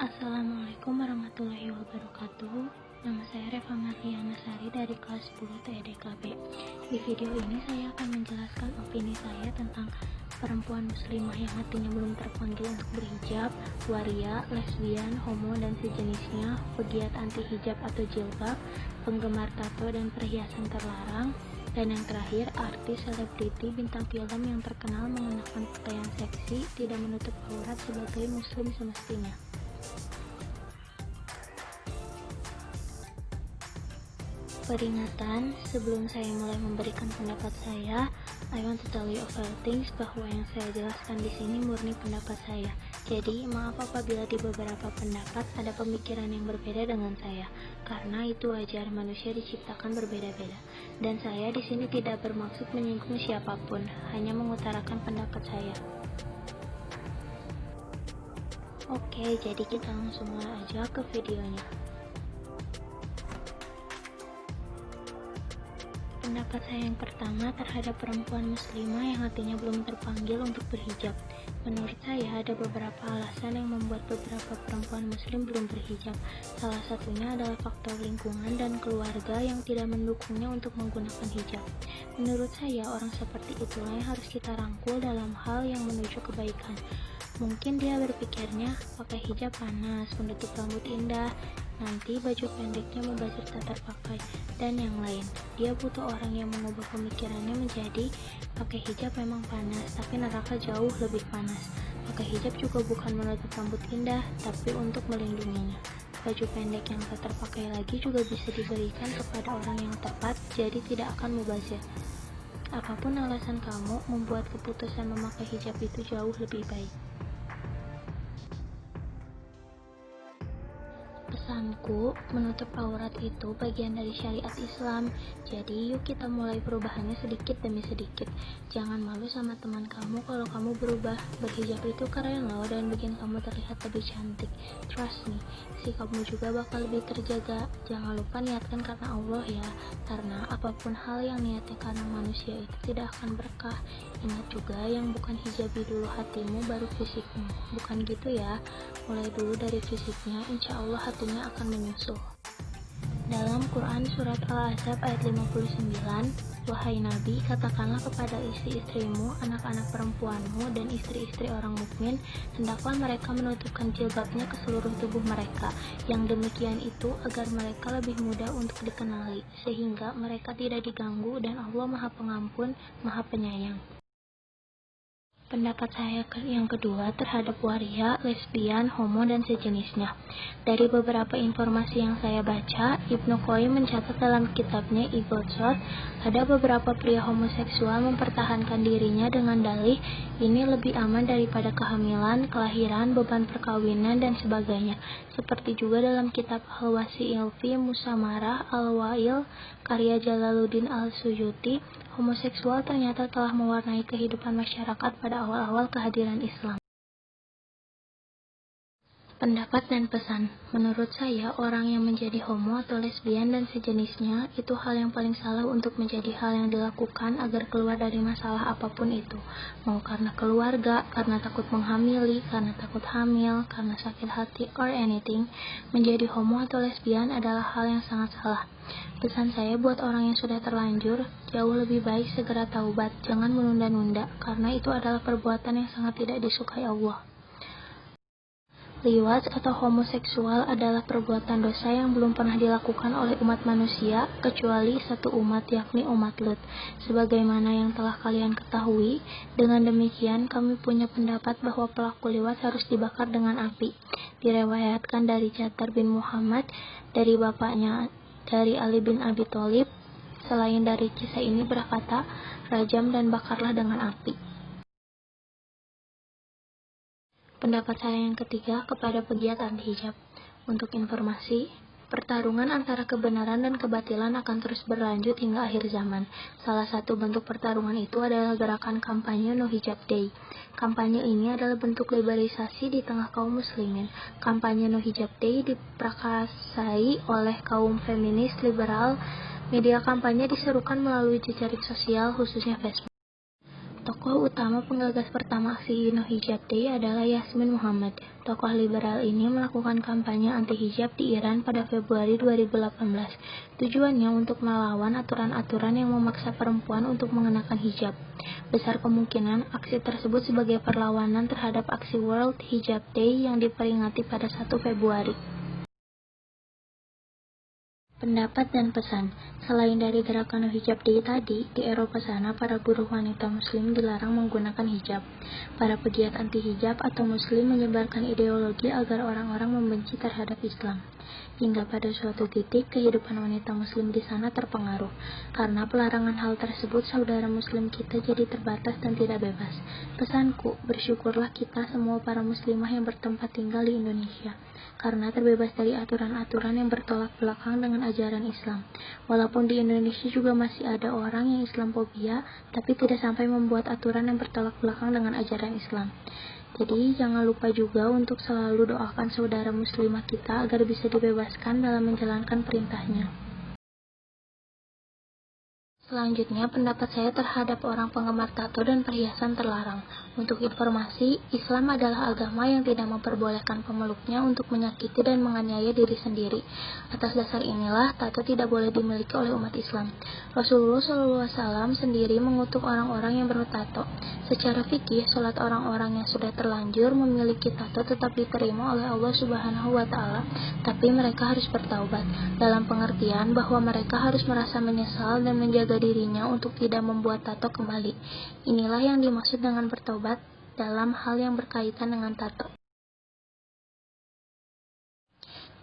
Assalamualaikum warahmatullahi wabarakatuh. Nama saya Reva Marliana Sari dari kelas 10 TEDKB. Di video ini saya akan menjelaskan opini saya tentang perempuan muslimah yang hatinya belum terpanggil untuk berhijab, waria, lesbian, homo dan sejenisnya, pegiat anti hijab atau jilbab, penggemar tato dan perhiasan terlarang, dan yang terakhir, artis, selebriti, bintang film yang terkenal mengenakan pakaian seksi tidak menutup aurat sebagai muslim semestinya. Peringatan, sebelum saya mulai memberikan pendapat saya, I want to tell you a few things bahwa yang saya jelaskan di sini murni pendapat saya. Jadi, maaf apabila di beberapa pendapat ada pemikiran yang berbeda dengan saya, karena itu wajar, manusia diciptakan berbeda-beda. Dan saya di sini tidak bermaksud menyinggung siapapun, hanya mengutarakan pendapat saya. Oke, jadi kita langsung mulai aja ke videonya. Pendapat saya yang pertama terhadap perempuan muslimah yang hatinya belum terpanggil untuk berhijab. Menurut saya ada beberapa alasan yang membuat beberapa perempuan muslim belum berhijab. Salah satunya adalah faktor lingkungan dan keluarga yang tidak mendukungnya untuk menggunakan hijab. Menurut saya orang seperti itulah yang harus kita rangkul dalam hal yang menuju kebaikan. Mungkin dia berpikirnya pakai hijab panas, menutup rambut indah, nanti baju pendeknya mubazir tak terpakai, dan yang lain. Dia butuh orang yang mengubah pemikirannya menjadi pakai hijab memang panas, tapi neraka jauh lebih panas. Pakai hijab juga bukan menutup rambut indah, tapi untuk melindunginya. Baju pendek yang tak terpakai lagi juga bisa diberikan kepada orang yang tepat, jadi tidak akan mubazir. Apapun alasan kamu, membuat keputusan memakai hijab itu jauh lebih baik. Pesanku, menutup aurat itu bagian dari syariat Islam. Jadi yuk kita mulai perubahannya sedikit demi sedikit. Jangan malu sama teman kamu kalau kamu berubah. Berhijab itu keren loh dan bikin kamu terlihat lebih cantik. Trust me, sikapmu juga bakal lebih terjaga. Jangan lupa niatkan karena Allah ya. Karena apapun hal yang niatnya karena manusia itu tidak akan berkah. Ingat juga yang bukan hijabi dulu hatimu baru fisikmu. Bukan gitu ya. Mulai dulu dari fisiknya, insya Allah hatinya akan menyusul. Dalam Quran Surat Al-Ahzab ayat 59, wahai Nabi, katakanlah kepada istri-istrimu, anak-anak perempuanmu, dan istri-istri orang mukmin, hendaklah mereka menutupkan jilbabnya ke seluruh tubuh mereka. Yang demikian itu agar mereka lebih mudah untuk dikenali, sehingga mereka tidak diganggu dan Allah Maha Pengampun, Maha Penyayang. Pendapat saya yang kedua terhadap waria, lesbian, homo, dan sejenisnya. Dari beberapa informasi yang saya baca, Ibnu Qayyim mencatat dalam kitabnya Ighotsot, ada beberapa pria homoseksual mempertahankan dirinya dengan dalih ini lebih aman daripada kehamilan, kelahiran, beban perkawinan, dan sebagainya. Seperti juga dalam kitab Al-Wasi'il fi Musamarah Al-Wa'il karya Jalaluddin Al-Suyuti, homoseksual ternyata telah mewarnai kehidupan masyarakat pada awal-awal kehadiran Islam. Pendapat dan pesan. Menurut saya, orang yang menjadi homo atau lesbian dan sejenisnya itu hal yang paling salah untuk menjadi hal yang dilakukan agar keluar dari masalah apapun itu. Mau karena keluarga, karena takut menghamili, karena takut hamil, karena sakit hati, or anything. Menjadi homo atau lesbian adalah hal yang sangat salah. Pesan saya buat orang yang sudah terlanjur, jauh lebih baik segera taubat, jangan menunda-nunda, karena itu adalah perbuatan yang sangat tidak disukai Allah. Liwat atau homoseksual adalah perbuatan dosa yang belum pernah dilakukan oleh umat manusia, kecuali satu umat yakni umat Lut. Sebagaimana yang telah kalian ketahui, dengan demikian kami punya pendapat bahwa pelaku liwat harus dibakar dengan api. Direwayatkan dari Ja'far bin Muhammad, dari bapaknya, dari Ali bin Abi Thalib. Selain dari kisah ini berkata, rajam dan bakarlah dengan api. Pendapat saya yang ketiga kepada pegiat anti hijab. Untuk informasi, pertarungan antara kebenaran dan kebatilan akan terus berlanjut hingga akhir zaman. Salah satu bentuk pertarungan itu adalah gerakan kampanye No Hijab Day. Kampanye ini adalah bentuk liberalisasi di tengah kaum muslimin. Kampanye No Hijab Day diprakarsai oleh kaum feminis liberal. Media kampanye diserukan melalui jejaring sosial, khususnya Facebook. Tokoh utama penggagas pertama aksi No Hijab Day adalah Yasmin Muhammad. Tokoh liberal ini melakukan kampanye anti-hijab di Iran pada Februari 2018. Tujuannya untuk melawan aturan-aturan yang memaksa perempuan untuk mengenakan hijab. Besar kemungkinan aksi tersebut sebagai perlawanan terhadap aksi World Hijab Day yang diperingati pada 1 Februari. Pendapat dan pesan. Selain dari gerakan No Hijab Day tadi, di Eropa sana para buruh wanita muslim dilarang menggunakan hijab. Para pegiat anti-hijab atau muslim menyebarkan ideologi agar orang-orang membenci terhadap Islam. Hingga pada suatu titik, kehidupan wanita muslim di sana terpengaruh. Karena pelarangan hal tersebut, saudara muslim kita jadi terbatas dan tidak bebas. Pesanku, bersyukurlah kita semua para muslimah yang bertempat tinggal di Indonesia. Karena terbebas dari aturan-aturan yang bertolak belakang dengan ajaran Islam. Walaupun di Indonesia juga masih ada orang yang Islamophobia, tapi tidak sampai membuat aturan yang bertolak belakang dengan ajaran Islam. Jadi jangan lupa juga untuk selalu doakan saudara muslimah kita agar bisa dibebaskan dalam menjalankan perintahnya. Selanjutnya, pendapat saya terhadap orang penggemar tato dan perhiasan terlarang. Untuk informasi, Islam adalah agama yang tidak memperbolehkan pemeluknya untuk menyakiti dan menganiaya diri sendiri. Atas dasar inilah, tato tidak boleh dimiliki oleh umat Islam. Rasulullah SAW sendiri mengutuk orang-orang yang bertato. Secara fikih, sholat orang-orang yang sudah terlanjur memiliki tato tetap diterima oleh Allah Subhanahu wa Ta'ala, tapi mereka harus bertaubat, dalam pengertian bahwa mereka harus merasa menyesal dan menjaga dirinya untuk tidak membuat tato kembali. Inilah yang dimaksud dengan bertaubat dalam hal yang berkaitan dengan tato.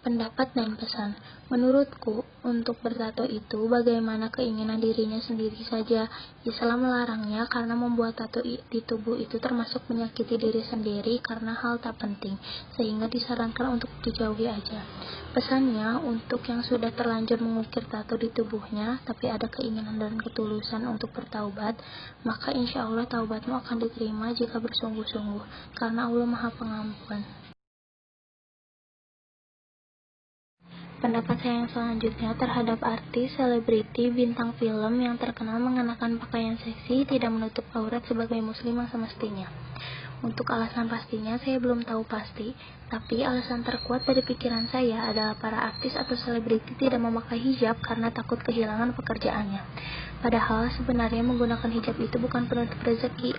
Pendapat dan pesan. Menurutku, untuk bertato itu bagaimana keinginan dirinya sendiri saja. Islam melarangnya karena membuat tato di tubuh itu termasuk menyakiti diri sendiri karena hal tak penting, sehingga disarankan untuk dijauhi aja. Pesannya, untuk yang sudah terlanjur mengukir tato di tubuhnya, tapi ada keinginan dan ketulusan untuk bertaubat, maka insya Allah taubatmu akan diterima jika bersungguh-sungguh, karena Allah Maha Pengampun. Pendapat saya yang selanjutnya terhadap artis, selebriti, bintang film yang terkenal mengenakan pakaian seksi tidak menutup aurat sebagai muslim yang semestinya. Untuk alasan pastinya saya belum tahu pasti, tapi alasan terkuat dari pikiran saya adalah para artis atau selebriti tidak memakai hijab karena takut kehilangan pekerjaannya. Padahal sebenarnya menggunakan hijab itu bukan penutup rezeki.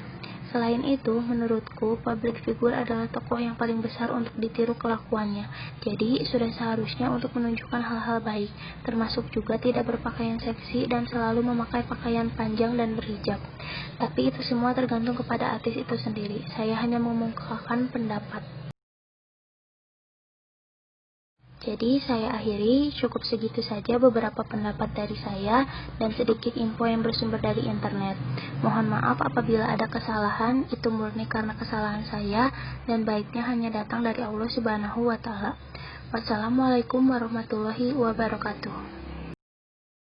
Selain itu, menurutku, public figure adalah tokoh yang paling besar untuk ditiru kelakuannya. Jadi, sudah seharusnya untuk menunjukkan hal-hal baik, termasuk juga tidak berpakaian seksi dan selalu memakai pakaian panjang dan berhijab. Tapi itu semua tergantung kepada artis itu sendiri. Saya hanya mengungkapkan pendapat. Jadi saya akhiri, cukup segitu saja beberapa pendapat dari saya dan sedikit info yang bersumber dari internet. Mohon maaf apabila ada kesalahan, itu murni karena kesalahan saya dan baiknya hanya datang dari Allah Subhanahu wa Ta'ala. Wassalamualaikum warahmatullahi wabarakatuh.